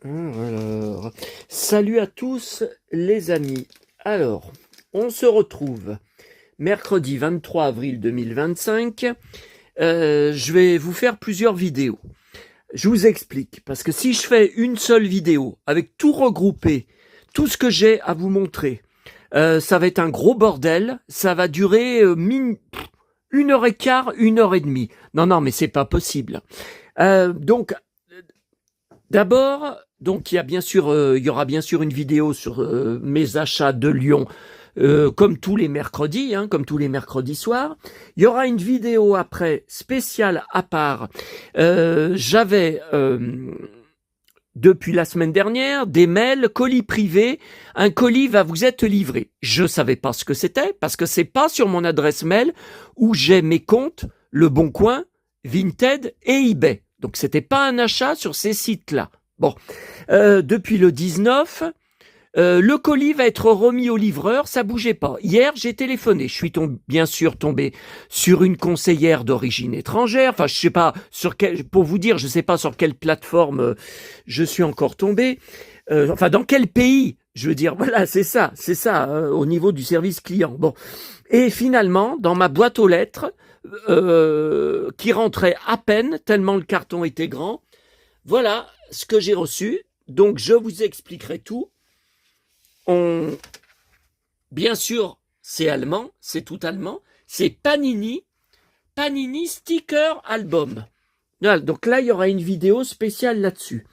Alors, salut à tous les amis. Alors, on se retrouve mercredi 23 avril 2025. Je vais vous faire plusieurs vidéos. Je vous explique, parce que si je fais une seule vidéo avec tout regroupé, tout ce que j'ai à vous montrer, ça va être un gros bordel. Ça va durer 1h15, 1h30. Non, mais c'est pas possible. Donc, d'abord, donc il y aura bien sûr une vidéo sur mes achats de Lyon, comme tous les mercredis, comme tous les mercredis soirs. Il y aura une vidéo après spéciale à part. J'avais depuis la semaine dernière des mails colis privés. Un colis va vous être livré. Je savais pas ce que c'était parce que c'est pas sur mon adresse mail où j'ai mes comptes Le Bon Coin, Vinted et eBay. Donc c'était pas un achat sur ces sites-là. Bon, depuis le 19, le colis va être remis au livreur, ça bougeait pas. Hier, j'ai téléphoné, je suis bien sûr tombé sur une conseillère d'origine étrangère. Enfin, je sais pas sur pour vous dire, je sais pas sur quelle plateforme je suis encore tombé. Enfin, dans quel pays, je veux dire. Voilà, c'est ça, au niveau du service client. Bon, et finalement, dans ma boîte aux lettres, qui rentrait à peine, tellement le carton était grand. Voilà ce que j'ai reçu. Donc, je vous expliquerai tout. Bien sûr, c'est allemand, c'est tout allemand. C'est Panini Sticker Album. Voilà, donc là, il y aura une vidéo spéciale là-dessus.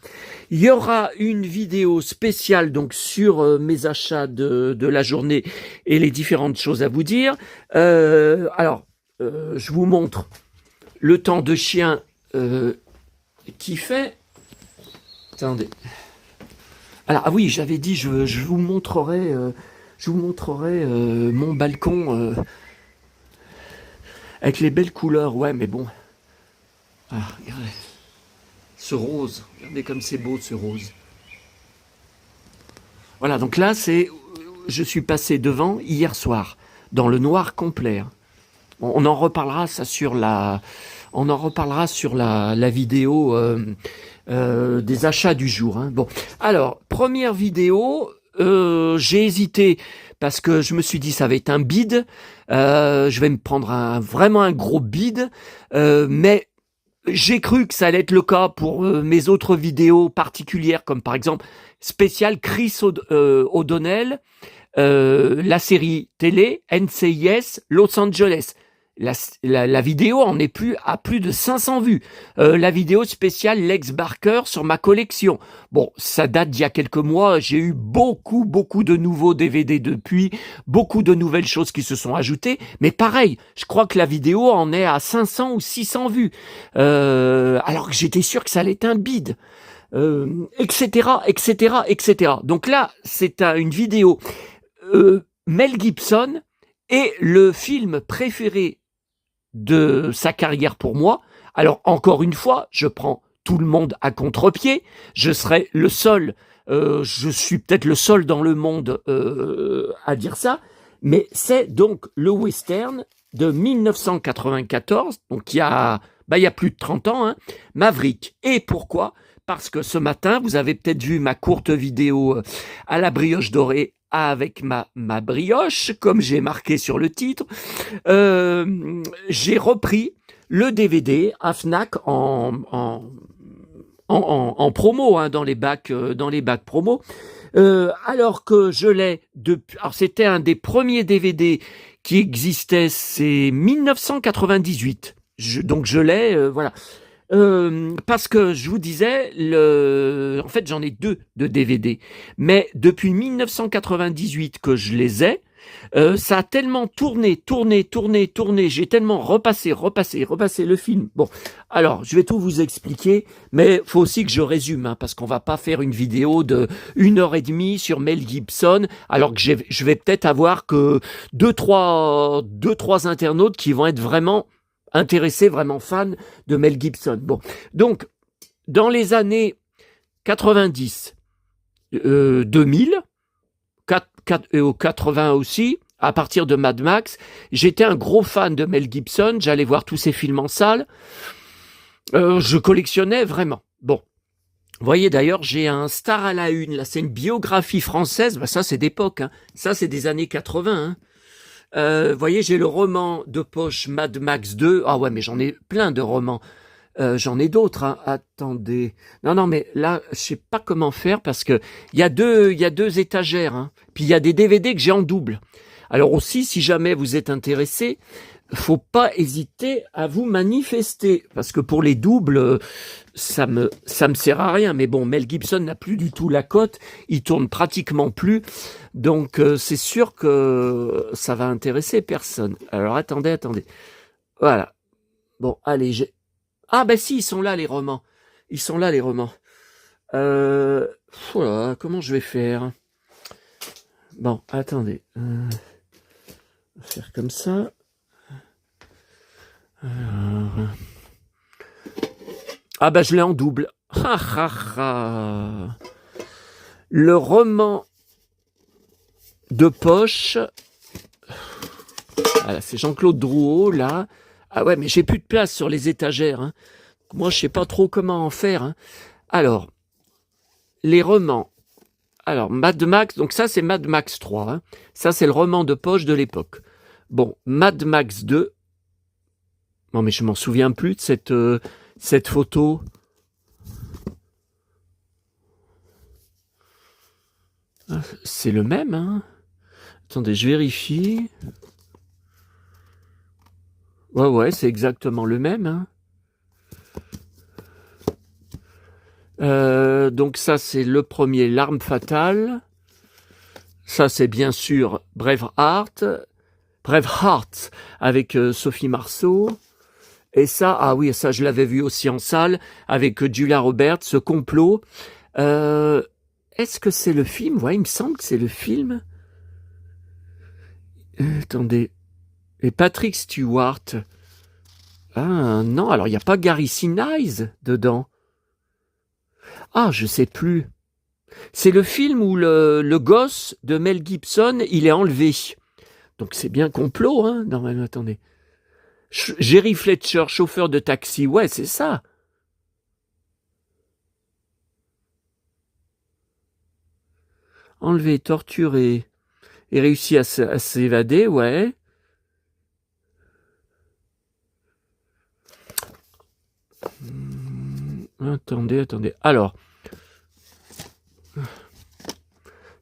Il y aura une vidéo spéciale donc sur mes achats de la journée et les différentes choses à vous dire. Je vous montre le temps de chien qui fait. Attendez. Alors, ah oui, j'avais dit, je vous montrerai, mon balcon avec les belles couleurs. Ouais, mais bon. Ah, regardez. Ce rose. Regardez comme c'est beau, ce rose. Voilà, donc là, je suis passé devant hier soir, dans le noir complet. On en reparlera sur la vidéo des achats du jour. Bon, alors première vidéo, j'ai hésité parce que je me suis dit ça va être un bide. Je vais me prendre vraiment un gros bide, mais j'ai cru que ça allait être le cas pour mes autres vidéos particulières, comme par exemple spécial Chris O'Donnell, la série télé NCIS Los Angeles. La vidéo en est à plus de 500 vues. La vidéo spéciale Lex Barker sur ma collection. Bon, ça date d'il y a quelques mois. J'ai eu beaucoup de nouveaux DVD depuis, beaucoup de nouvelles choses qui se sont ajoutées. Mais pareil, je crois que la vidéo en est à 500 ou 600 vues. Alors que j'étais sûr que ça allait être un bide. Etc. Donc là, c'est une vidéo Mel Gibson et le film préféré de sa carrière pour moi. Alors encore une fois, je prends tout le monde à contre-pied. Je serai le seul, je suis peut-être le seul dans le monde à dire ça, mais c'est donc le western de 1994, donc il y a plus de 30 ans, Maverick. Et pourquoi ? Parce que ce matin, vous avez peut-être vu ma courte vidéo à la brioche dorée avec ma brioche, comme j'ai marqué sur le titre. J'ai repris le DVD à Fnac en promo, dans les bacs promo. Alors que je l'ai depuis. Alors c'était un des premiers DVD qui existait, c'est 1998. Donc je l'ai, voilà. Parce que je vous disais, en fait j'en ai 2 de DVD, mais depuis 1998 que je les ai, ça a tellement tourné, j'ai tellement repassé le film. Bon, alors je vais tout vous expliquer, mais faut aussi que je résume, parce qu'on va pas faire une vidéo de 1h30 sur Mel Gibson, alors que je vais peut-être avoir que 2-3 internautes qui vont être vraiment intéressé, vraiment fan de Mel Gibson. Bon, donc, dans les années 90, 2000, 80 aussi, à partir de Mad Max, j'étais un gros fan de Mel Gibson, j'allais voir tous ses films en salle, je collectionnais vraiment. Bon, Vous voyez d'ailleurs, j'ai un Star à la une, là c'est une biographie française, bah, ça c'est d'époque, hein. Ça c'est des années 80. Hein. Vous voyez, j'ai le roman de poche Mad Max 2. Ah ouais, mais j'en ai plein de romans. J'en ai d'autres. Hein. Attendez. Non, mais là, je sais pas comment faire parce que il y a deux étagères. Hein. Puis il y a des DVD que j'ai en double. Alors aussi, si jamais vous êtes intéressé, faut pas hésiter à vous manifester parce que pour les doubles, ça me sert à rien. Mais bon, Mel Gibson n'a plus du tout la cote. Il tourne pratiquement plus. Donc c'est sûr que ça va intéresser personne. Alors attendez. Voilà. Bon, allez, ah ben si, ils sont là les romans. Ils sont là les romans. Voilà, comment je vais faire? Bon, attendez. On va faire comme ça. Alors... Ah ben je l'ai en double. Le roman de poche. Voilà, c'est Jean-Claude Drouot là. Ah ouais, mais j'ai plus de place sur les étagères. Hein. Moi, je sais pas trop comment en faire. Hein. Alors, les romans. Alors, Mad Max, donc ça, c'est Mad Max 3. Hein. Ça, c'est le roman de poche de l'époque. Bon, Mad Max 2. Non, mais je m'en souviens plus de cette photo. C'est le même, hein. Attendez, je vérifie. Ouais, c'est exactement le même, hein. Donc ça, c'est le premier, L'Arme Fatale. Ça, c'est bien sûr Braveheart avec Sophie Marceau. Et ça, ah oui, ça, je l'avais vu aussi en salle avec Julia Roberts, ce complot. Est-ce que c'est le film? Ouais, il me semble que c'est le film. Attendez. Et Patrick Stewart. Ah non, alors il n'y a pas Gary Sinise dedans. Ah, je sais plus. C'est le film où le gosse de Mel Gibson, il est enlevé. Donc c'est bien complot, hein. Non, mais attendez. Jerry Fletcher, chauffeur de taxi, ouais, c'est ça. Enlevé, torturé, et réussi à s'évader, ouais. Attendez. Alors,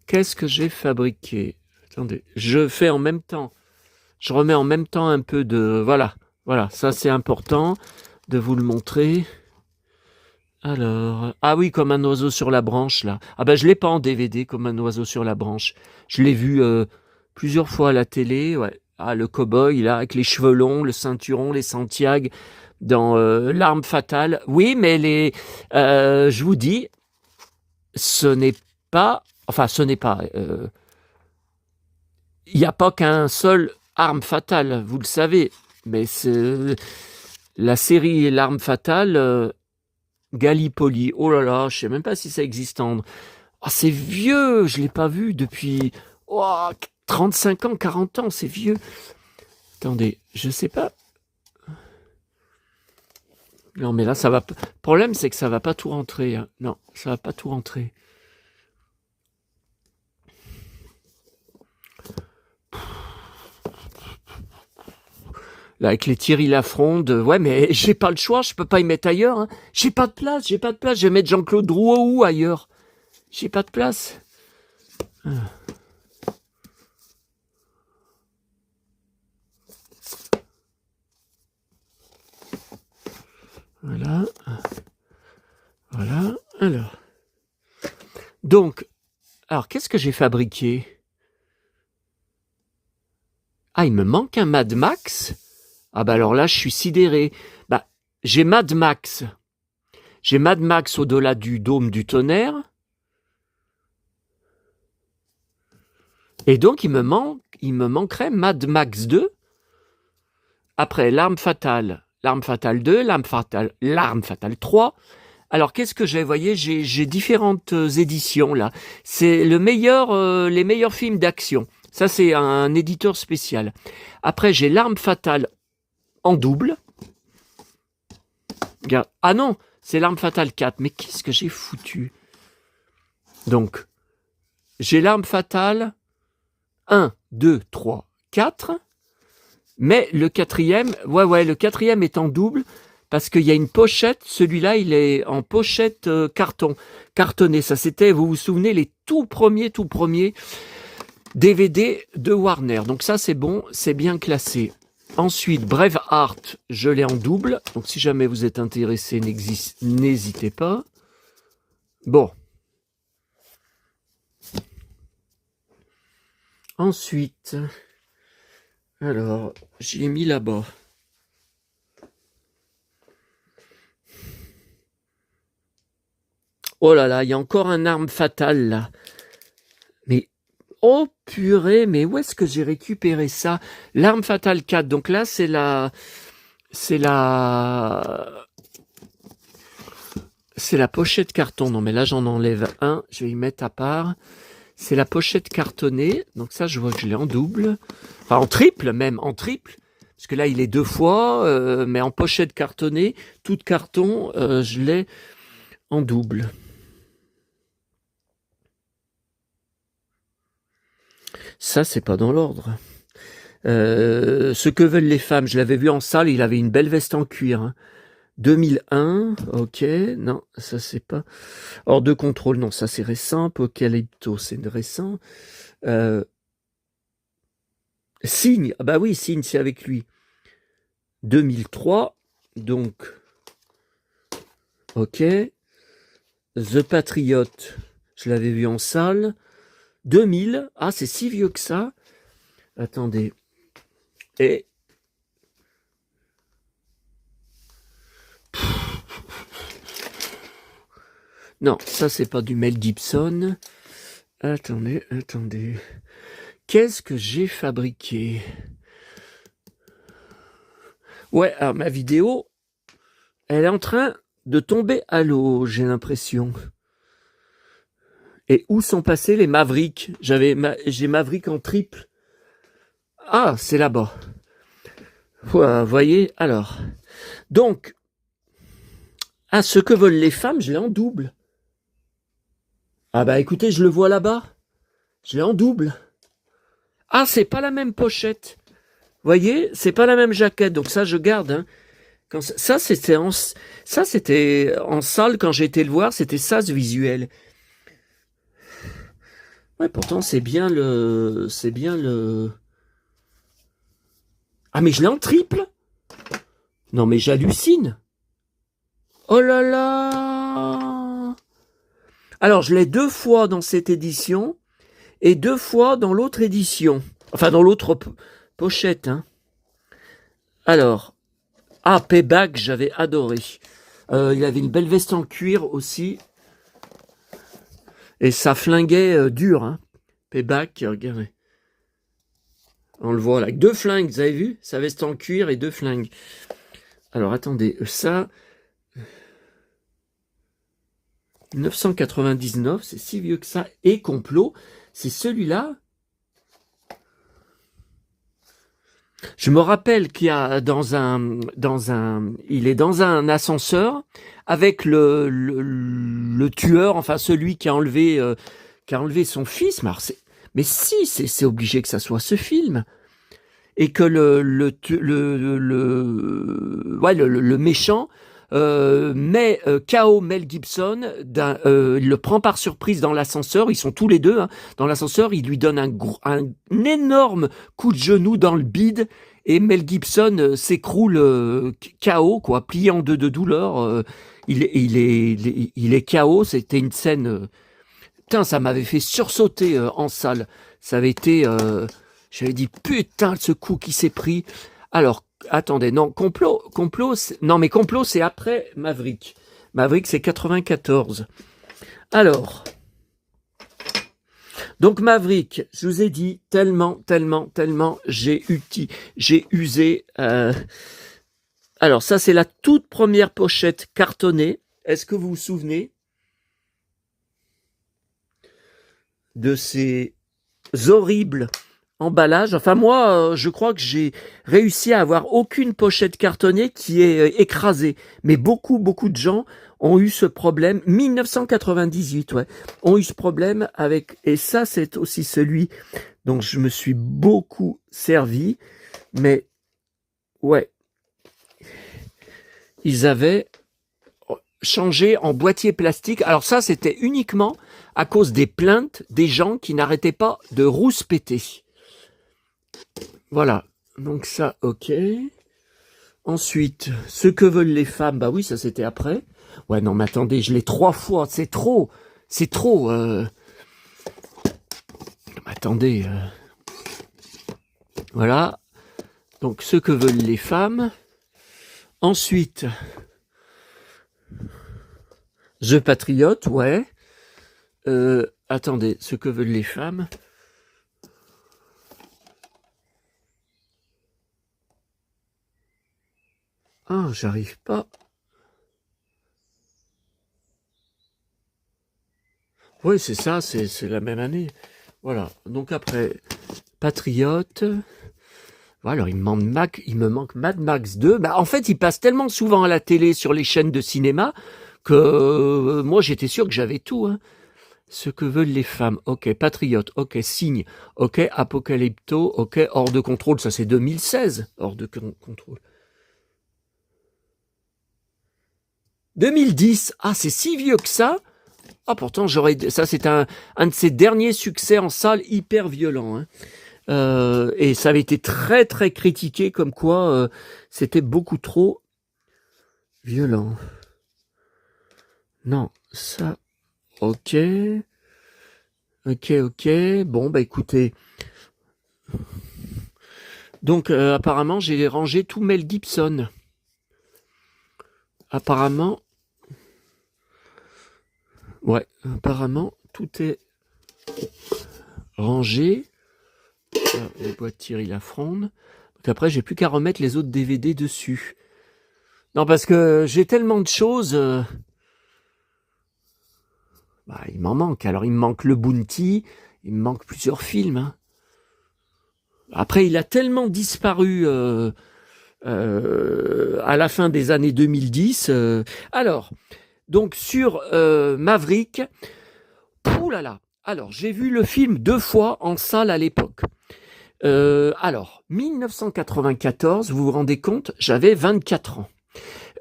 qu'est-ce que j'ai fabriqué? Attendez, je fais en même temps. Je remets en même temps un peu de... Voilà, ça c'est important de vous le montrer. Alors... Ah oui, comme un oiseau sur la branche, là. Ah ben, je l'ai pas en DVD, comme un oiseau sur la branche. Je l'ai vu plusieurs fois à la télé, ouais. Ah, le cow-boy, là, avec les cheveux longs, le ceinturon, les Santiago, dans L'Arme Fatale. Oui, mais je vous dis, ce n'est pas... Enfin, ce n'est pas... Il n'y a pas qu'un seul Arme Fatale, vous le savez. Mais c'est la série L'Arme Fatale, Gallipoli. Oh là là, je sais même pas si ça existe en... Oh, c'est vieux, je l'ai pas vu depuis 35 ans, 40 ans, c'est vieux. Attendez, je sais pas. Non, mais là, ça va... Le problème, c'est que ça va pas tout rentrer. Hein. Non, ça va pas tout rentrer. Là, avec les Thierry Lafronde, ouais, mais j'ai pas le choix, je peux pas y mettre ailleurs. Hein. J'ai pas de place. Je vais mettre Jean-Claude Drouot où ailleurs? J'ai pas de place. Voilà. Alors. Donc, alors, qu'est-ce que j'ai fabriqué? Ah, il me manque un Mad Max? Ah bah alors là, je suis sidéré. Bah, j'ai Mad Max. J'ai Mad Max au-delà du dôme du tonnerre. Et donc, il me manquerait Mad Max 2. Après, L'Arme Fatale 2, L'Arme Fatale 3. Alors, qu'est-ce que j'ai? Vous voyez, j'ai différentes éditions, là. C'est les meilleurs films d'action. Ça, c'est un éditeur spécial. Après, j'ai L'Arme Fatale en double. Ah non, C'est l'arme fatale 4. Mais qu'est-ce que j'ai foutu? Donc, j'ai l'arme fatale 1, 2, 3, 4. Mais le quatrième, le quatrième est en double parce qu'il y a une pochette. Celui-là, il est en pochette cartonné. Ça, c'était, vous vous souvenez, les tout premiers DVD de Warner. Donc ça, c'est bon, c'est bien classé. Ensuite, Braveheart, je l'ai en double. Donc si jamais vous êtes intéressé, n'hésitez pas. Bon. Ensuite, alors, j'y ai mis là-bas. Oh là là, il y a encore un arme fatale là. Mais, oh purée, mais où est-ce que j'ai récupéré ça? L'arme fatale 4, donc là c'est la pochette carton. Non mais là j'en enlève un, je vais y mettre à part. C'est la pochette cartonnée, donc ça je vois que je l'ai en double. Enfin en triple même, en triple. Parce que là il est 2 fois, mais en pochette cartonnée, tout carton, je l'ai en double. Ça, c'est pas dans l'ordre. Ce que veulent les femmes, je l'avais vu en salle, il avait une belle veste en cuir. Hein. 2001, ok, non, ça c'est pas... Hors de contrôle, non, ça c'est récent. Apocalypto, c'est récent. Signe, ah bah oui, Signe, c'est avec lui. 2003, donc... Ok. The Patriot, je l'avais vu en salle. 2000, ah c'est si vieux que ça. Attendez. Et non, ça c'est pas du Mel Gibson. Attendez. Qu'est-ce que j'ai fabriqué? Ouais, alors ma vidéo, elle est en train de tomber à l'eau, j'ai l'impression. Et où sont passés les Mavericks? J'ai Maverick en triple. Ah, c'est là-bas. Vous voyez, alors. Donc, ce que veulent les femmes, je l'ai en double. Ah bah écoutez, je le vois là-bas. Je l'ai en double. Ah, c'est pas la même pochette. Vous voyez, c'est pas la même jaquette. Donc ça, je garde. Hein. Ça, c'était en salle quand j'ai été le voir. C'était ça, ce visuel. Ouais, pourtant, c'est bien le... Ah, mais je l'ai en triple. Non, mais j'hallucine. Oh là là. Alors, je l'ai 2 fois dans cette édition et 2 fois dans l'autre édition. Enfin, dans l'autre pochette. Hein. Alors, Payback, j'avais adoré. Il avait une belle veste en cuir aussi. Et ça flinguait dur. Hein. Payback, regardez. On le voit là, avec 2 flingues, vous avez vu? Sa veste en cuir et 2 flingues. Alors, attendez, ça... 1999, c'est si vieux que ça. Et Complot, c'est celui-là. Je me rappelle qu'il y a il est dans un ascenseur avec le tueur, enfin celui qui a enlevé son fils. Mais si, c'est obligé que ça soit ce film. Et que le méchant met KO Mel Gibson, il le prend par surprise dans l'ascenseur, ils sont tous les deux hein, dans l'ascenseur, il lui donne un énorme coup de genou dans le bide et Mel Gibson s'écroule KO, quoi, plié en deux de douleur, il est KO, c'était une scène... putain, ça m'avait fait sursauter en salle, ça avait été... j'avais dit, putain, ce coup qui s'est pris. Alors, attendez, non, Complot, non, mais Complot, c'est après Maverick. Maverick, c'est 94. Alors, donc Maverick, je vous ai dit, tellement, j'ai usé. Alors, ça, c'est la toute première pochette cartonnée. Est-ce que vous vous souvenez de ces horribles emballage. Enfin moi, je crois que j'ai réussi à avoir aucune pochette cartonnée qui est écrasée. Mais beaucoup de gens ont eu ce problème. 1998, ouais, ont eu ce problème avec. Et ça, c'est aussi celui dont je me suis beaucoup servi. Mais ouais, ils avaient changé en boîtier plastique. Alors ça, c'était uniquement à cause des plaintes des gens qui n'arrêtaient pas de rouspéter. Voilà, donc ça, ok. Ensuite, ce que veulent les femmes, bah oui, ça c'était après. Ouais, non, mais attendez, je l'ai 3 fois, c'est trop. C'est trop. Attendez. Voilà, donc ce que veulent les femmes. Ensuite, The Patriote, ouais. Attendez, ce que veulent les femmes. Ah, j'arrive pas. Oui, c'est ça, c'est la même année. Voilà, donc après, Patriote. Voilà, alors il me manque Mad Max 2. Bah, en fait, il passe tellement souvent à la télé sur les chaînes de cinéma que moi, j'étais sûr que j'avais tout. Hein. Ce que veulent les femmes. Ok, Patriote. Ok, Signe. Ok, Apocalypto. Ok, Hors de contrôle. Ça, c'est 2016. Hors de contrôle. 2010. Ah, c'est si vieux que ça. Ah, pourtant, ça, c'est un de ses derniers succès en salle hyper violent. Hein. Et ça avait été très très critiqué comme quoi c'était beaucoup trop violent. Non, ça, ok. Bon, bah écoutez. Donc apparemment, j'ai rangé tout Mel Gibson. Apparemment, ouais, apparemment, tout est rangé. Les boîtes Thierry Lafronde. Donc après, j'ai plus qu'à remettre les autres DVD dessus. Non, parce que j'ai tellement de choses. Bah, il m'en manque. Alors, il me manque le Bounty. Il me manque plusieurs films. Hein. Après, il a tellement disparu à la fin des années 2010. Alors, donc sur Maverick, oulala. Alors, j'ai vu le film 2 fois en salle à l'époque. Alors, 1994, vous vous rendez compte, j'avais 24 ans.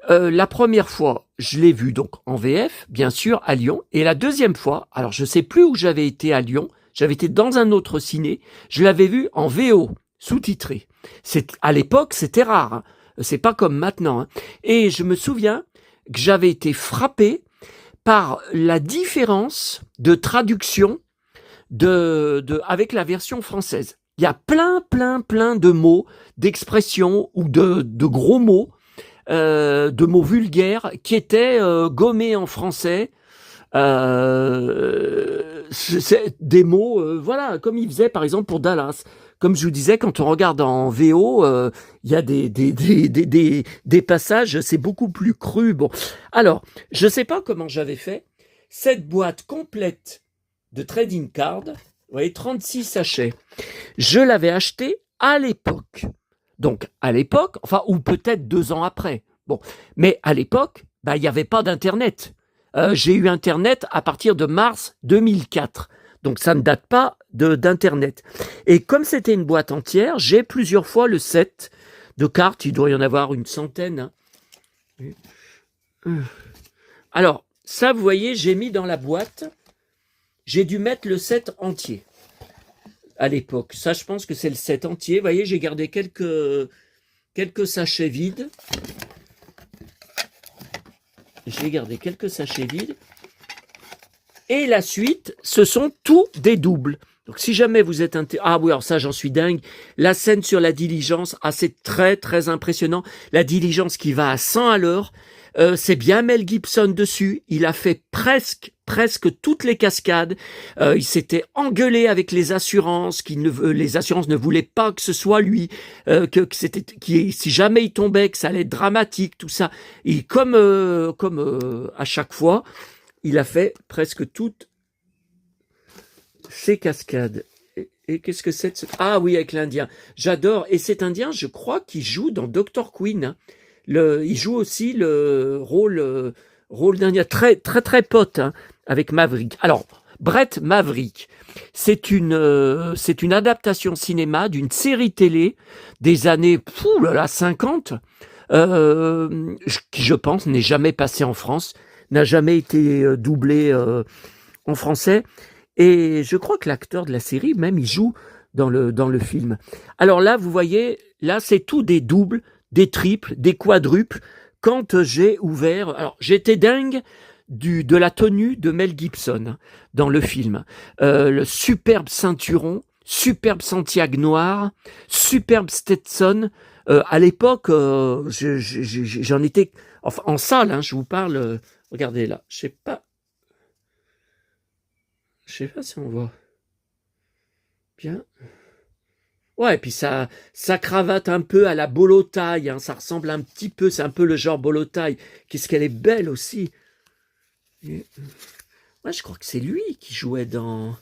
La première fois, je l'ai vu donc en VF, bien sûr, à Lyon. Et la deuxième fois, alors je ne sais plus où j'avais été à Lyon, j'avais été dans un autre ciné, je l'avais vu en VO, sous-titré. À l'époque, c'était rare. Hein. C'est pas comme maintenant. Hein. Et je me souviens que j'avais été frappé par la différence de traduction avec la version française. Il y a plein de mots, d'expressions ou de gros mots, de mots vulgaires qui étaient gommés en français. C'est des mots, voilà, comme il faisait par exemple pour Dallas. Comme je vous disais, quand on regarde en VO, il y a des passages, c'est beaucoup plus cru. Bon, alors, je ne sais pas comment j'avais fait. Cette boîte complète de trading card, vous voyez, 36 sachets. Je l'avais acheté à l'époque. Donc, à l'époque, enfin, ou peut-être 2 ans après. Bon, mais à l'époque, bah, il n'y avait pas d'Internet. J'ai eu Internet à partir de mars 2004. Donc, ça ne date pas d'Internet. Et comme c'était une boîte entière, j'ai plusieurs fois le set de cartes. Il doit y en avoir une centaine. Hein. Alors, ça, vous voyez, j'ai mis dans la boîte. J'ai dû mettre le set entier à l'époque. Ça, je pense que c'est le set entier. Vous voyez, j'ai gardé quelques sachets vides. J'ai gardé quelques sachets vides. Et la suite, ce sont tous des doubles. Donc, si jamais vous êtes ah oui, alors ça, j'en suis dingue. La scène sur la diligence, ah, c'est très, très impressionnant. La diligence qui va à 100 à l'heure. C'est bien Mel Gibson dessus. Il a fait presque toutes les cascades. Il s'était engueulé avec les assurances. Les assurances ne voulaient pas que ce soit lui. Si jamais il tombait, que ça allait être dramatique, tout ça. Et comme à chaque fois, il a fait presque toutes ces cascades. Et qu'est-ce que c'est Ah oui, avec l'Indien. J'adore. Et cet Indien, je crois qu'il joue dans Dr. Queen, hein. Il joue aussi le rôle d'Indien. Très, très, très pote, hein, avec Maverick. Alors, Brett Maverick, c'est une adaptation cinéma d'une série télé des années 50, qui, je pense, n'est jamais passée en France, n'a jamais été doublée en français. Et je crois que l'acteur de la série, même, il joue dans le film. Alors là, vous voyez, là, c'est tout des doubles, des triples, des quadruples. Quand j'ai ouvert... Alors, j'étais dingue de la tenue de Mel Gibson dans le film. Le superbe ceinturon, superbe Santiago noir, superbe Stetson. À l'époque, j'en étais... Enfin, en salle, hein, je vous parle... regardez là, je sais pas si on voit bien. Ouais, et puis ça cravate un peu à la bolotaille, hein, ça ressemble un petit peu, c'est un peu le genre bolotaille. Qu'est-ce qu'elle est belle aussi. Et, ouais, je crois que c'est lui qui jouait dans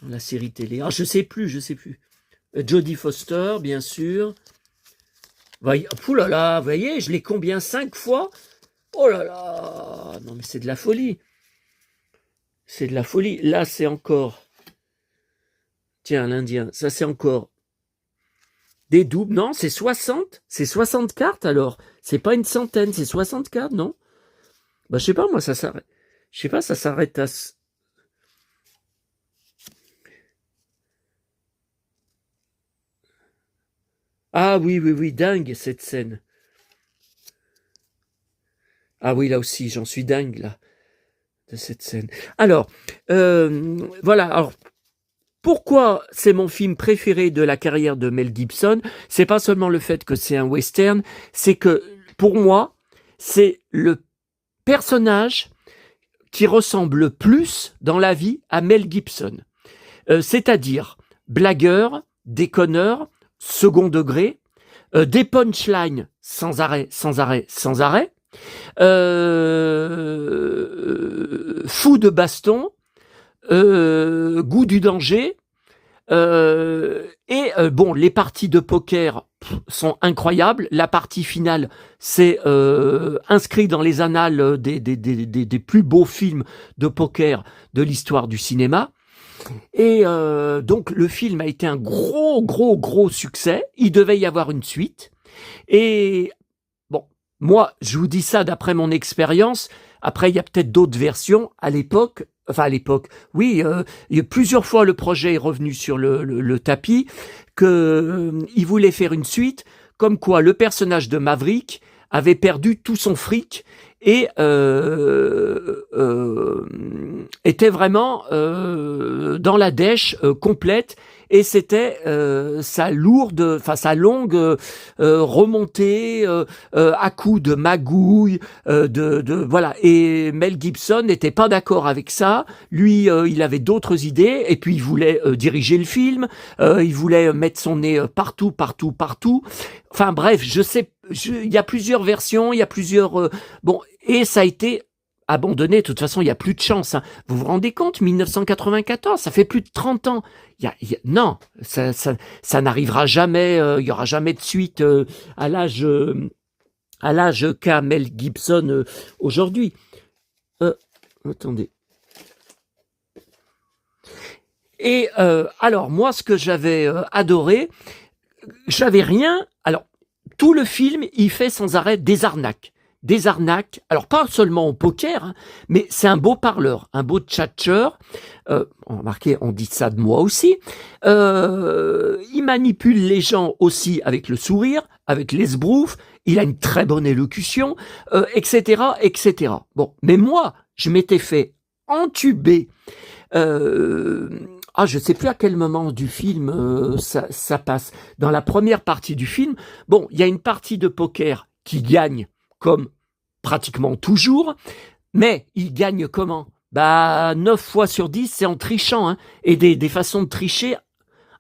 la série télé. Ah, je sais plus. Jodie Foster, bien sûr. Ouh là là, vous voyez, je l'ai combien 5 fois. Oh là là, non mais c'est de la folie. C'est de la folie. Là, c'est encore... Tiens, l'Indien, ça c'est encore... Des doubles, non, c'est 60. C'est 60 cartes alors. C'est pas une centaine, c'est 60 cartes, non? Bah, je sais pas, moi, ça s'arrête. Je sais pas, ça s'arrête à... Ah oui, dingue cette scène. Ah oui, là aussi, j'en suis dingue, là, de cette scène. Alors, voilà, alors... Pourquoi c'est mon film préféré de la carrière de Mel Gibson? C'est pas seulement le fait que c'est un western, c'est que, pour moi, c'est le personnage qui ressemble le plus dans la vie à Mel Gibson. C'est-à-dire blagueur, déconneur, second degré, des punchlines sans arrêt, fou de baston, goût du danger, bon, les parties de poker sont incroyables. La partie finale, c'est inscrit dans les annales des plus beaux films de poker de l'histoire du cinéma. Et donc le film a été un gros succès. Il devait y avoir une suite. Et bon, moi, je vous dis ça d'après mon expérience. Après, il y a peut-être d'autres versions. À l'époque, oui, il y a plusieurs fois le projet est revenu sur le tapis, il voulait faire une suite, comme quoi le personnage de Maverick avait perdu tout son fric et était vraiment dans la dèche complète. Et c'était sa longue remontée à coups de magouilles, voilà. Et Mel Gibson n'était pas d'accord avec ça. Lui, il avait d'autres idées. Et puis il voulait diriger le film. Il voulait mettre son nez partout. Enfin bref, il y a plusieurs versions, il y a plusieurs bon. Et ça a été abandonné. De toute façon, il n'y a plus de chance, hein. Vous vous rendez compte, 1994, ça fait plus de 30 ans. Non, ça n'arrivera jamais. Il n'y aura jamais de suite à l'âge qu'a Mel Gibson aujourd'hui. Attendez. Et alors, moi, ce que j'avais adoré, j'avais rien... Alors, tout le film, il fait sans arrêt des arnaques. Alors pas seulement au poker, hein, mais c'est un beau parleur, un beau tchatcheur. Remarquez, on dit ça de moi aussi. Il manipule les gens aussi avec le sourire, avec l'esbrouf. Il a une très bonne élocution, etc. Bon, mais moi, je m'étais fait entuber. Je sais plus à quel moment du film ça passe. Dans la première partie du film, bon, il y a une partie de poker qui gagne comme pratiquement toujours, mais il gagne comment? 9 fois sur 10, c'est en trichant, hein, et des façons de tricher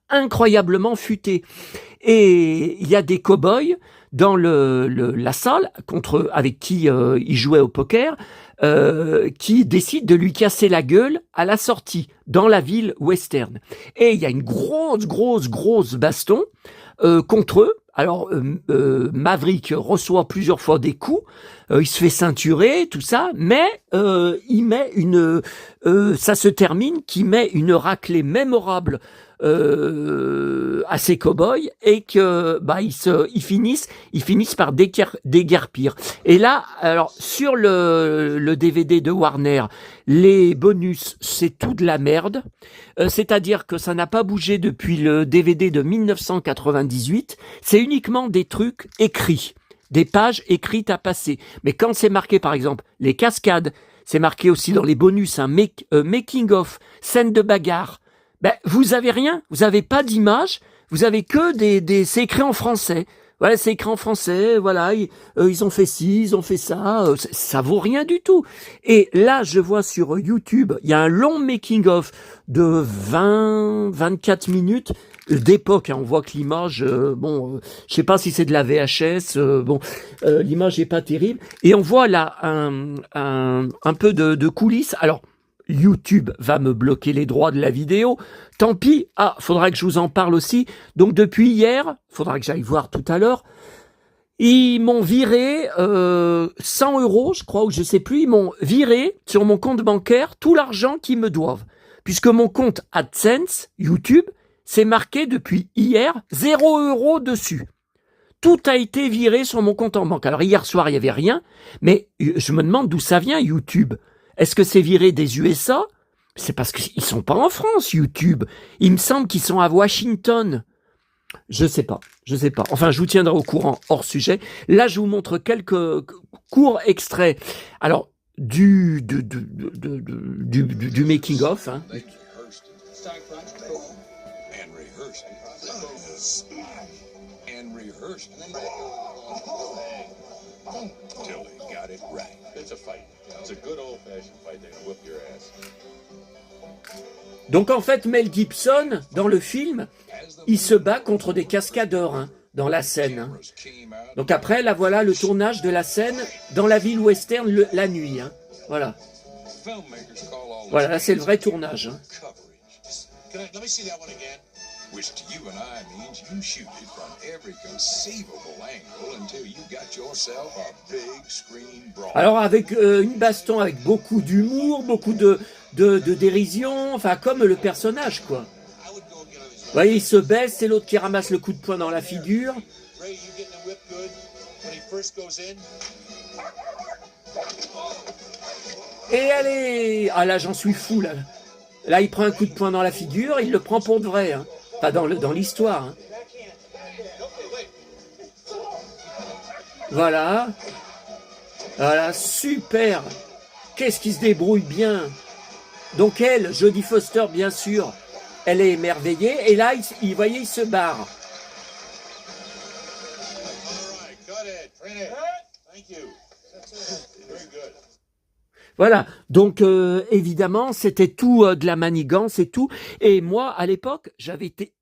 incroyablement futées. et il y a des cow-boys dans la salle avec qui il jouait au poker, qui décident de lui casser la gueule à la sortie dans la ville western. Et il y a une grosse baston contre eux. Alors Maverick reçoit plusieurs fois des coups, il se fait ceinturer, tout ça, mais il met ça se termine qu'il met une raclée mémorable à ces cow-boys et que ils finissent par déguerpir. Et là, alors sur le DVD de Warner, les bonus c'est tout de la merde, c'est-à-dire que ça n'a pas bougé depuis le DVD de 1998, c'est uniquement des trucs écrits, des pages écrites à passer. Mais quand c'est marqué par exemple les cascades, c'est marqué aussi dans les bonus un making of, scène de bagarre, vous avez rien, vous avez pas d'image, vous avez que c'est écrit en français. Voilà, c'est écrit en français, voilà, ils ont fait ci, ils ont fait ça, ça vaut rien du tout. Et là, je vois sur YouTube, il y a un long making-of de 24 minutes d'époque, hein, on voit que l'image, je sais pas si c'est de la VHS, l'image est pas terrible, et on voit là un peu de coulisses. Alors, YouTube va me bloquer les droits de la vidéo. Tant pis. Faudra que je vous en parle aussi. Donc depuis hier, faudra que j'aille voir tout à l'heure. Ils m'ont viré 100 €, je crois, ou je sais plus. Ils m'ont viré sur mon compte bancaire tout l'argent qu'ils me doivent, puisque mon compte AdSense YouTube, c'est marqué depuis hier 0 € dessus. Tout a été viré sur mon compte en banque. Alors hier soir, il y avait rien, mais je me demande d'où ça vient YouTube. Est-ce que c'est viré des USA? C'est parce qu'ils sont pas en France, YouTube. Il me semble qu'ils sont à Washington. Je sais pas. Enfin, je vous tiendrai au courant hors sujet. Là, je vous montre quelques courts extraits. Alors, du making of. Hein. Donc en fait, Mel Gibson, dans le film, il se bat contre des cascadeurs hein, dans la scène. Hein. Donc après, là voilà le tournage de la scène dans la ville western la nuit. Hein. Voilà. Voilà, là c'est le vrai tournage. Hein. Which to you and I means you shoot it from every conceivable angle until you got yourself a big screen brawl. Alors avec une baston avec beaucoup d'humour, beaucoup de dérision, enfin comme le personnage quoi. Vous voyez, il se baisse, c'est l'autre qui ramasse le coup de poing dans la figure. Et allez, là j'en suis fou là. Là il prend un coup de poing dans la figure, il le prend pour de vrai. Hein. Pas dans l'histoire. Hein. Voilà. Voilà, super. Qu'est-ce qui se débrouille bien. Donc elle, Jodie Foster, bien sûr, elle est émerveillée. Et là, voyez, il se barre. Voilà, donc évidemment, c'était tout de la manigance et tout. Et moi, à l'époque, j'avais été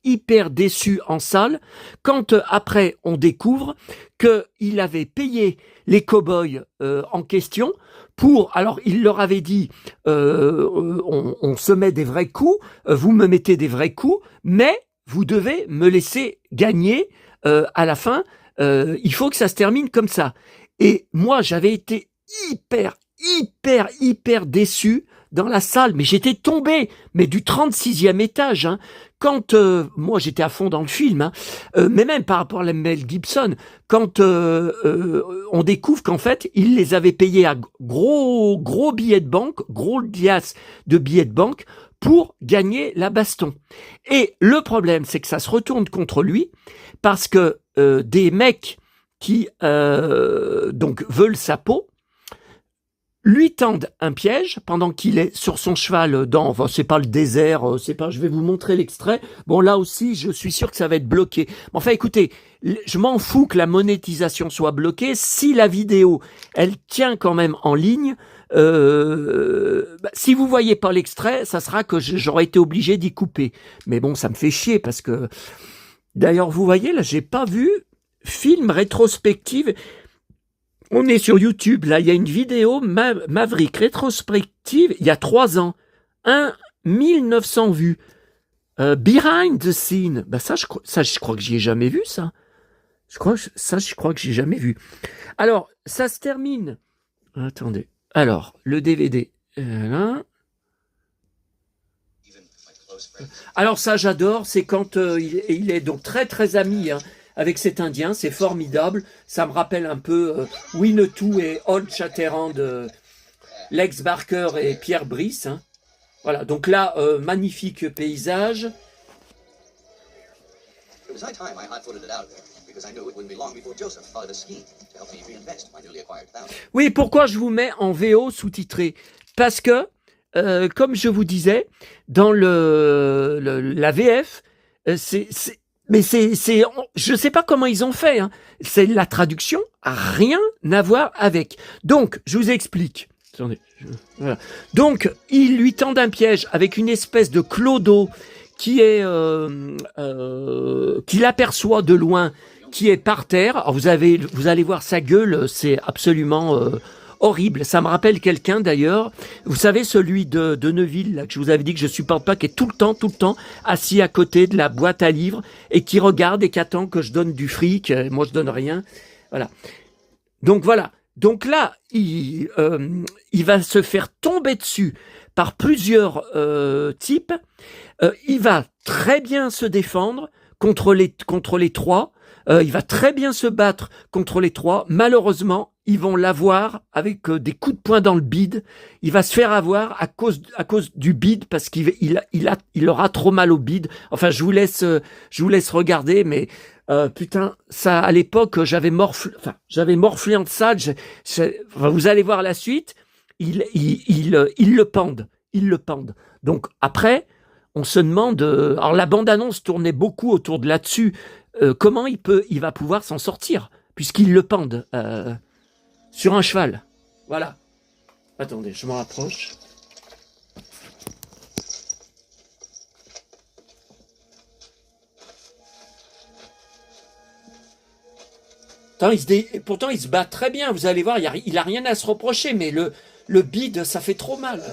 hyper déçu en salle quand après on découvre qu'il avait payé les cow-boys en question pour... Alors, il leur avait dit, on se met des vrais coups, vous me mettez des vrais coups, mais vous devez me laisser gagner à la fin. Il faut que ça se termine comme ça. Et moi, j'avais été hyper déçu dans la salle, mais j'étais tombé, mais du 36e étage, hein. Quand moi j'étais à fond dans le film, hein, mais même par rapport à Mel Gibson, quand on découvre qu'en fait il les avait payés à gros billets de banque, gros liasses de billets de banque pour gagner la baston. Et le problème, c'est que ça se retourne contre lui parce que des mecs qui donc veulent sa peau lui tendent un piège pendant qu'il est sur son cheval enfin c'est pas le désert, je vais vous montrer l'extrait. Bon là aussi, je suis sûr que ça va être bloqué. Enfin écoutez, je m'en fous que la monétisation soit bloquée si la vidéo, elle tient quand même en ligne. Si vous voyez pas l'extrait, ça sera que j'aurais été obligé d'y couper. Mais bon, ça me fait chier parce que D'ailleurs, vous voyez, là, j'ai pas vu film rétrospective. On est sur YouTube, là, il y a une vidéo Maverick rétrospective, il y a 3 ans. 1900 vues. Behind the scene. Bah ça, je crois que j'y ai jamais vu, ça. Je crois que j'ai jamais vu. Alors, ça se termine. Attendez. Alors, le DVD. Là. Alors ça, j'adore. C'est quand il est donc très très ami avec cet Indien. C'est formidable. Ça me rappelle un peu Winnetou et Old Shatterhand, Lex Barker et Pierre Brice. Hein. Voilà. Donc là, magnifique paysage. Oui, pourquoi je vous mets en VO sous-titré? Parce que, comme je vous disais, dans la VF, je sais pas comment ils ont fait. Hein. C'est la traduction a rien à voir avec. Donc, je vous explique. Attendez. Voilà. Donc, il lui tend un piège avec une espèce de clodo qui l'aperçoit de loin, qui est par terre. Alors vous allez voir sa gueule, c'est absolument horrible. Ça me rappelle quelqu'un d'ailleurs. Vous savez, celui de Neuville, là, que je vous avais dit que je supporte pas, qui est tout le temps assis à côté de la boîte à livres et qui regarde et qui attend que je donne du fric. Moi, je donne rien. Voilà. Donc voilà. Donc là, il va se faire tomber dessus par plusieurs types. Il va très bien se défendre contre les trois. Il va très bien se battre contre les trois. Malheureusement, ils vont l'avoir avec des coups de poing dans le bide. Il va se faire avoir à cause du bide parce qu'il aura trop mal au bide. Enfin, je vous laisse regarder, mais putain, ça à l'époque j'avais morflé en salle. Vous allez voir la suite. Ils le pendent. Donc après. On se demande, alors la bande-annonce tournait beaucoup autour de là-dessus, comment il va pouvoir s'en sortir, puisqu'ils le pendent sur un cheval. Voilà. Attendez, je m'en rapproche. Pourtant, il se bat très bien, vous allez voir, il a rien à se reprocher, mais le bide, ça fait trop mal.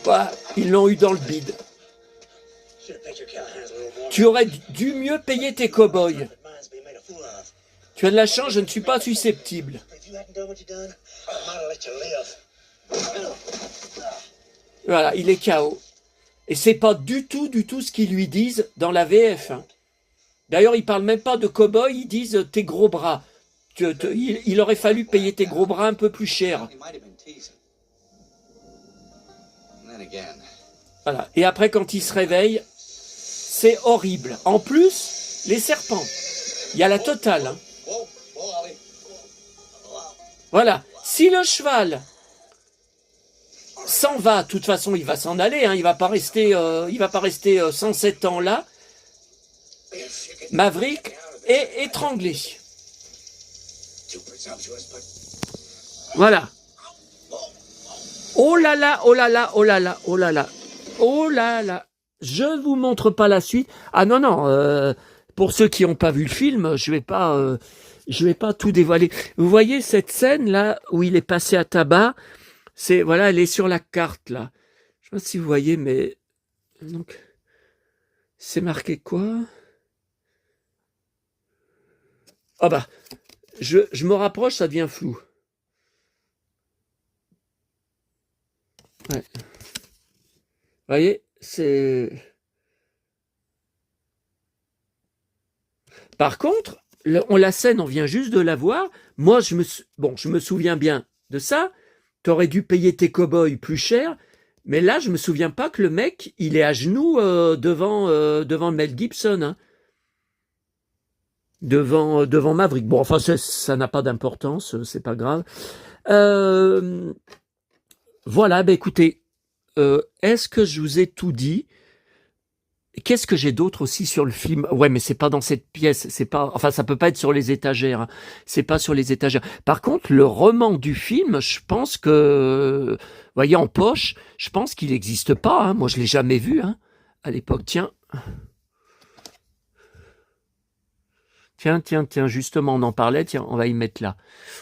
Bah, ils l'ont eu dans le bide. Tu aurais dû mieux payer tes cow-boys. Tu as de la chance, je ne suis pas susceptible. Voilà, il est KO. Et c'est pas du tout ce qu'ils lui disent dans la VF. Hein. D'ailleurs, ils parlent même pas de cow-boy, ils disent tes gros bras. Il aurait fallu payer tes gros bras un peu plus cher. Voilà. Et après, quand il se réveille, c'est horrible. En plus, les serpents. Il y a la totale. Hein. Voilà. Si le cheval s'en va, de toute façon, il va s'en aller. Hein. Il va pas rester 107 ans là. Maverick est étranglé. Voilà. Oh là là, oh là là, oh là là, oh là là, oh là là. Je vous montre pas la suite. Ah non, pour ceux qui n'ont pas vu le film, je vais pas tout dévoiler. Vous voyez cette scène là où il est passé à tabac, voilà, elle est sur la carte là. Je sais pas si vous voyez, mais donc c'est marqué quoi? Ah bah, je me rapproche, ça devient flou. Ouais. Vous voyez, c'est... Par contre, la scène, on vient juste de la voir. Moi, je me souviens bien de ça. T'aurais dû payer tes cow-boys plus cher. Mais là, je me souviens pas que le mec, il est à genoux devant Mel Gibson. Hein. Devant Maverick. Bon, enfin, ça n'a pas d'importance, c'est pas grave. Voilà, ben écoutez, est-ce que je vous ai tout dit? Qu'est-ce que j'ai d'autre aussi sur le film? Ouais, mais c'est pas dans cette pièce, c'est pas, enfin, ça peut pas être sur les étagères, hein. C'est pas sur les étagères. Par contre, le roman du film, je pense que, vous voyez, en poche, je pense qu'il n'existe pas, hein. Moi, je l'ai jamais vu, hein, à l'époque. Tiens, tiens, justement, on en parlait, tiens, on va y mettre là.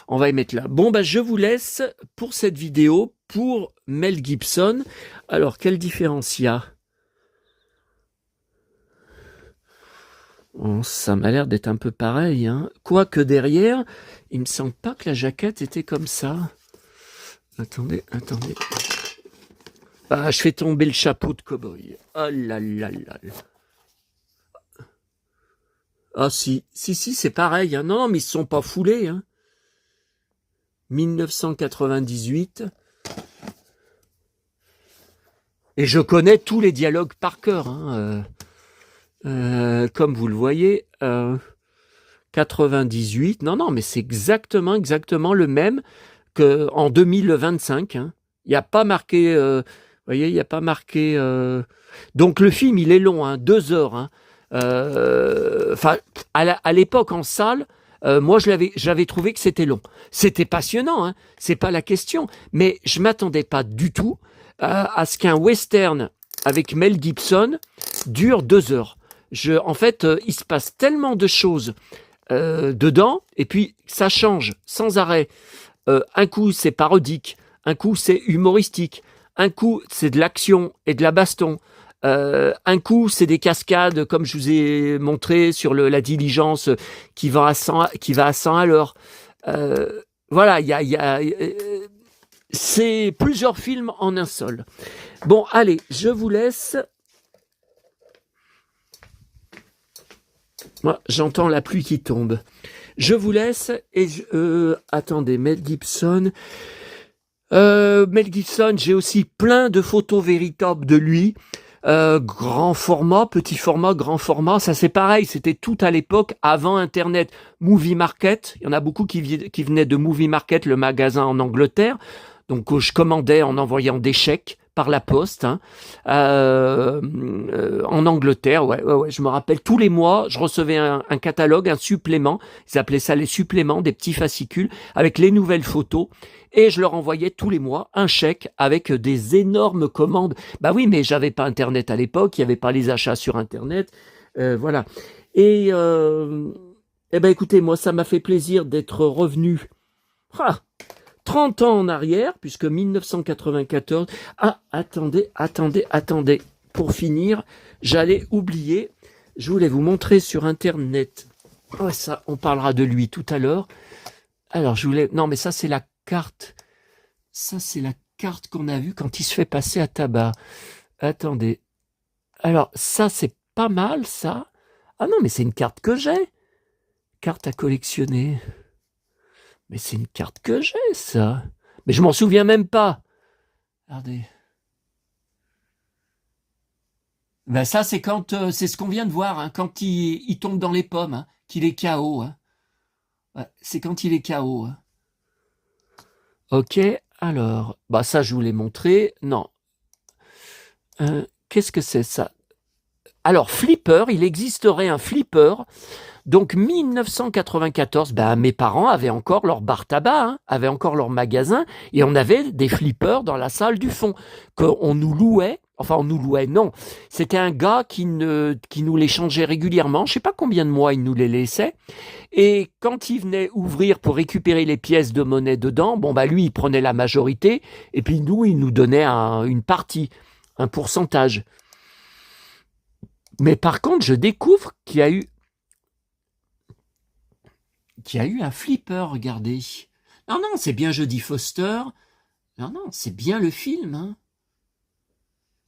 On va y mettre là. Bon, bah, je vous laisse pour cette vidéo, pour Mel Gibson. Alors, quelle différence il y a? Oh, ça m'a l'air d'être un peu pareil, hein. Quoique derrière, il me semble pas que la jaquette était comme ça. Attendez. Ah, je fais tomber le chapeau de cow-boy. Oh là là là là. Ah si, c'est pareil, hein. Non, mais ils se sont pas foulés, hein. 1998. Et je connais tous les dialogues par cœur, hein. Comme vous le voyez, 98. Non, mais c'est exactement le même qu'en 2025. Hein. Il n'y a pas marqué, vous voyez, il n'y a pas marqué. Donc le film, il est long, hein, 2 heures. Hein. Enfin, à l'époque en salle, moi j'avais trouvé que c'était long. C'était passionnant, hein, c'est pas la question. Mais je m'attendais pas du tout à ce qu'un western avec Mel Gibson dure 2 heures. En fait, il se passe tellement de choses dedans, et puis ça change sans arrêt. Un coup, c'est parodique, un coup, c'est humoristique, un coup, c'est de l'action et de la baston. Un coup, c'est des cascades, comme je vous ai montré sur la diligence qui va à 100 à l'heure. Voilà, c'est plusieurs films en un seul. Bon, allez, je vous laisse. Moi, j'entends la pluie qui tombe. Je vous laisse et attendez, Mel Gibson. Mel Gibson, j'ai aussi plein de photos véritables de lui. Grand format, petit format, grand format, ça c'est pareil, c'était tout à l'époque avant Internet. Movie Market, il y en a beaucoup qui venaient de Movie Market, le magasin en Angleterre. Donc je commandais en envoyant des chèques par la poste, hein, en Angleterre, ouais, je me rappelle, tous les mois, je recevais un catalogue, un supplément, ils appelaient ça les suppléments, des petits fascicules, avec les nouvelles photos, et je leur envoyais tous les mois un chèque avec des énormes commandes. Bah oui, mais j'avais pas Internet à l'époque, il n'y avait pas les achats sur Internet, voilà. Et eh ben écoutez, moi ça m'a fait plaisir d'être revenu. 30 ans en arrière, puisque 1994... Ah, attendez. Pour finir, j'allais oublier, je voulais vous montrer sur Internet. Oh, ça, on parlera de lui tout à l'heure. Alors, je voulais... Non, mais ça, c'est la carte. Ça, c'est la carte qu'on a vue quand il se fait passer à tabac. Attendez. Alors, ça, c'est pas mal, ça. Ah non, mais c'est une carte que j'ai. Carte à collectionner. Mais c'est une carte que j'ai, ça. Mais je m'en souviens même pas. Regardez. Ben ça, c'est quand c'est ce qu'on vient de voir, hein, quand il tombe dans les pommes, hein, qu'il est KO. Hein. Ouais, c'est quand il est KO. Hein. Ok, alors, bah ça, je vous l'ai montré. Non. Qu'est-ce que c'est ça? Alors, flipper, il existerait un flipper. Donc 1994, ben, mes parents avaient encore leur bar tabac, hein, avaient encore leur magasin, et on avait des flippers dans la salle du fond, qu'on nous louait, enfin on nous louait, non, c'était un gars qui nous les changeait régulièrement, je sais pas combien de mois il nous les laissait, et quand il venait ouvrir pour récupérer les pièces de monnaie dedans, bon bah lui il prenait la majorité, et puis nous il nous donnait une partie, un pourcentage. Mais par contre je découvre qu'il y a eu un flipper, regardez. Non, c'est bien Jodie Foster. Non, c'est bien le film. Hein.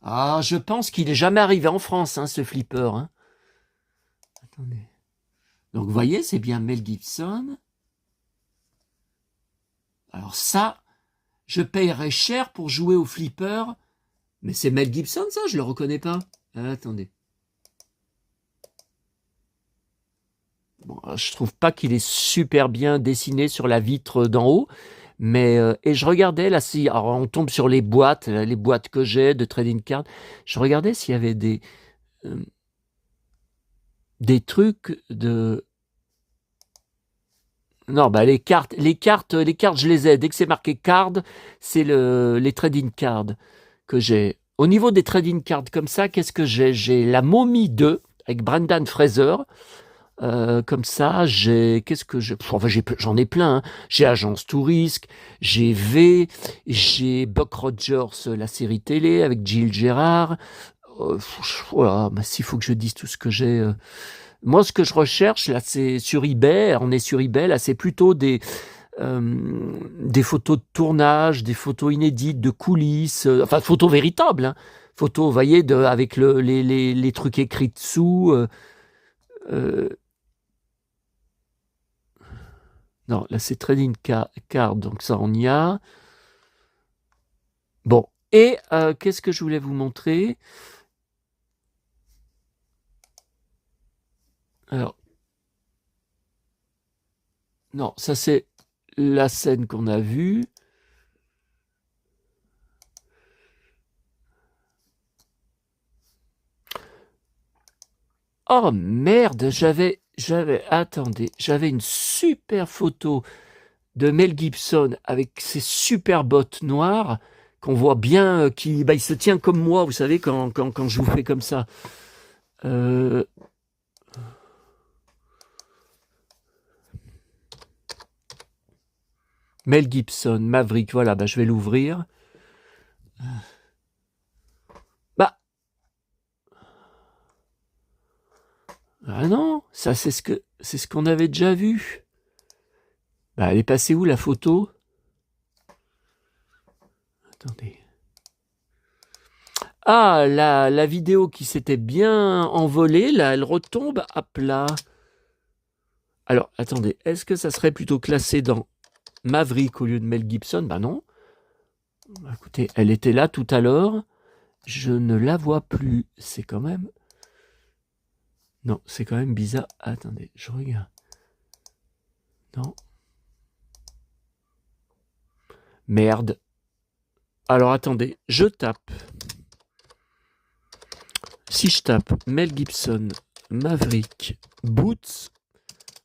Ah, je pense qu'il n'est jamais arrivé en France, hein, ce flipper. Hein. Attendez. Donc, vous voyez, c'est bien Mel Gibson. Alors ça, je paierais cher pour jouer au flipper. Mais c'est Mel Gibson, ça, je le reconnais pas. Attendez. Bon, je trouve pas qu'il est super bien dessiné sur la vitre d'en haut, mais et je regardais là si, alors on tombe sur les boîtes que j'ai de trading card. Je regardais s'il y avait des des trucs de... Non, bah les cartes, je les ai. Dès que c'est marqué card, c'est les trading cards que j'ai. Au niveau des trading cards comme ça, qu'est-ce que j'ai? J'ai la Momie 2 avec Brendan Fraser. Comme ça, qu'est-ce que j'ai? Enfin, j'en ai plein. Hein. J'ai Agence Tourisque, j'ai V, j'ai Buck Rogers, la série télé avec Gilles Gérard. Voilà, bah, s'il faut que je dise tout ce que j'ai. Moi, ce que je recherche, là, c'est sur eBay. On est sur eBay, là, c'est plutôt des photos de tournage, des photos inédites, de coulisses, enfin, photos véritables. Hein. Photos, vous voyez, avec les trucs écrits dessous. Euh, non, là, c'est Trading Card, donc ça, on y a. Bon, et qu'est-ce que je voulais vous montrer? Alors, non, ça, c'est la scène qu'on a vue. Oh merde, attendez, j'avais une super photo de Mel Gibson avec ses super bottes noires qu'on voit bien, il se tient comme moi, vous savez, quand je vous fais comme ça. Mel Gibson, Maverick, voilà, je vais l'ouvrir. Ah non, ça c'est ce qu'on avait déjà vu. Elle est passée où la photo? Attendez. Ah, la vidéo qui s'était bien envolée, là, elle retombe à plat. Alors, attendez, est-ce que ça serait plutôt classé dans Maverick au lieu de Mel Gibson? Non. Écoutez, elle était là tout à l'heure. Je ne la vois plus. C'est quand même... Non, c'est quand même bizarre. Attendez, je regarde. Non. Merde. Alors, attendez, je tape. Si je tape Mel Gibson, Maverick, Boots,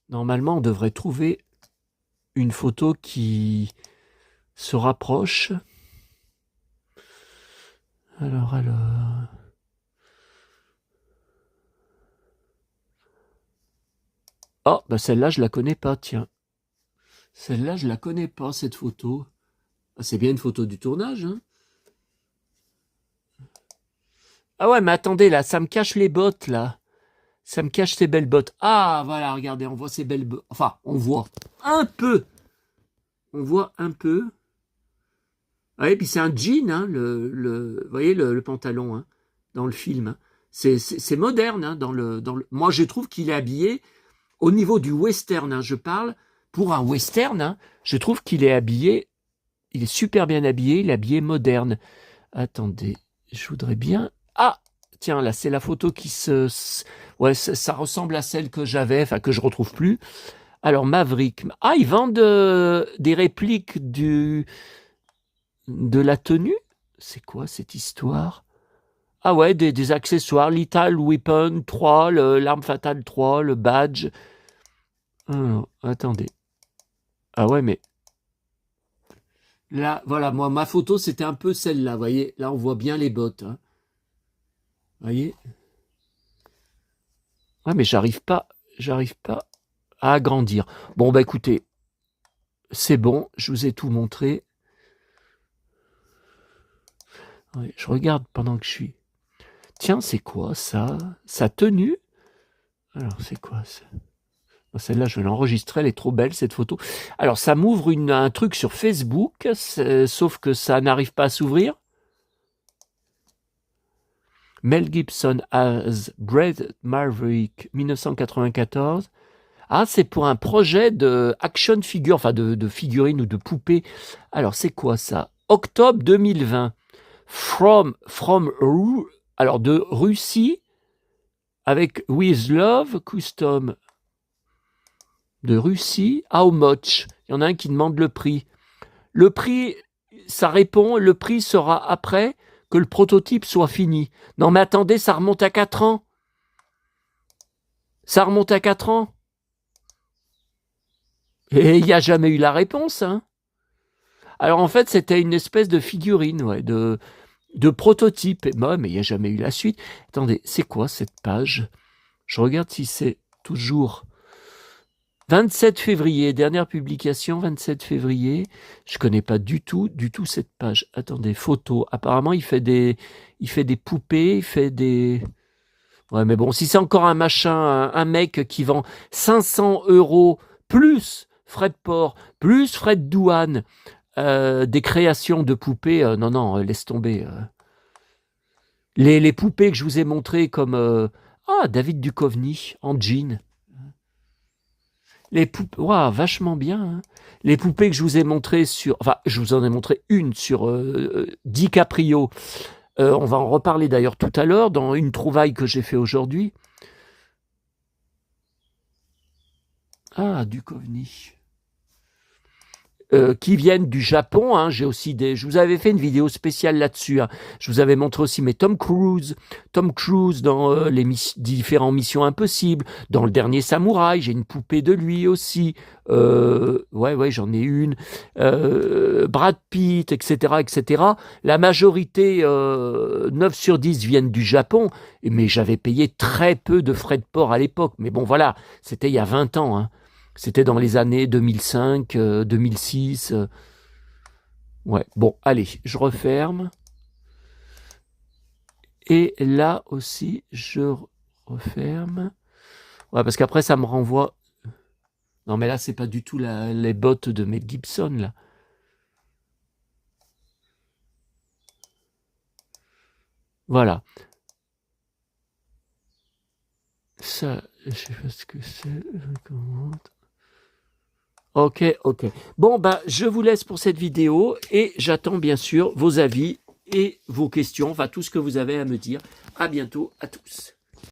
normalement, on devrait trouver une photo qui se rapproche. Alors... Oh, celle-là, je la connais pas, tiens. Celle-là, je la connais pas, cette photo. Ah, c'est bien une photo du tournage, hein. Ah ouais, mais attendez, là, ça me cache les bottes, là. Ça me cache ces belles bottes. Ah, voilà, regardez, on voit ces belles bottes. Enfin, on voit un peu. On voit un peu. Ah, et puis c'est un jean, hein, vous voyez le pantalon, hein, dans le film. Hein. C'est moderne, hein, Moi, je trouve qu'il est habillé, au niveau du western, hein, je parle, pour un western, hein, je trouve qu'il est habillé, il est super bien habillé, il est habillé moderne. Attendez, je voudrais bien... Ah, tiens, là, c'est la photo qui ouais, ça ressemble à celle que j'avais, enfin, que je retrouve plus. Alors, Maverick. Ah, ils vendent des répliques de la tenue? C'est quoi cette histoire? Ah ouais, des accessoires. Lethal Weapon 3, l'arme fatale 3, le badge. Oh, attendez. Ah ouais, mais... Là, voilà, moi, ma photo, c'était un peu celle-là, vous voyez. Là, on voit bien les bottes. Hein. Vous voyez? Ouais, mais j'arrive pas à agrandir. Bon, écoutez, c'est bon, je vous ai tout montré. Ouais, je regarde pendant que je suis... Tiens, c'est quoi ça? Sa tenue? Alors, c'est quoi ça? Celle-là, je vais l'enregistrer, elle est trop belle, cette photo. Alors, ça m'ouvre un truc sur Facebook, sauf que ça n'arrive pas à s'ouvrir. Mel Gibson as Brave Maverick, 1994. Ah, c'est pour un projet de action figure, enfin de figurines ou de poupées. Alors, c'est quoi ça? Octobre 2020. Alors de Russie, avec With Love, Custom. De Russie, how much? Il y en a un qui demande le prix. Le prix, ça répond, le prix sera après que le prototype soit fini. Non mais attendez, ça remonte à 4 ans. Ça remonte à 4 ans. Et il n'y a jamais eu la réponse, hein. Alors en fait, c'était une espèce de figurine, ouais, de prototype. Mais il n'y a jamais eu la suite. Attendez, c'est quoi cette page? Je regarde si c'est toujours 27 février, dernière publication, 27 février. Je connais pas du tout cette page. Attendez, photo. Apparemment, il fait des poupées, il fait des... Ouais, mais bon, si c'est encore un machin, un mec qui vend 500 € plus frais de port, plus frais de douane, des créations de poupées, non, laisse tomber. Les poupées que je vous ai montrées comme... David Duchovny en jean. Les poupées, waouh, vachement bien, hein. Les poupées que je vous ai montrées sur... Enfin, je vous en ai montré une sur DiCaprio. On va en reparler d'ailleurs tout à l'heure dans une trouvaille que j'ai fait aujourd'hui. Duchovny. Qui viennent du Japon, hein. J'ai aussi je vous avais fait une vidéo spéciale là-dessus, hein. Je vous avais montré aussi Tom Cruise dans les différentes Missions Impossibles, dans le dernier Samouraï, j'ai une poupée de lui aussi, ouais, j'en ai une, Brad Pitt, etc. La majorité, 9 sur 10 viennent du Japon, mais j'avais payé très peu de frais de port à l'époque, mais bon voilà, c'était il y a 20 ans, hein. C'était dans les années 2005, 2006. Ouais, bon, allez, je referme. Et là aussi, je referme. Ouais, parce qu'après, ça me renvoie... Non, mais là, c'est pas du tout les bottes de Mel Gibson, là. Voilà. Ça, je sais pas ce que c'est. Ok. Bon, je vous laisse pour cette vidéo et j'attends bien sûr vos avis et vos questions, enfin tout ce que vous avez à me dire. À bientôt à tous.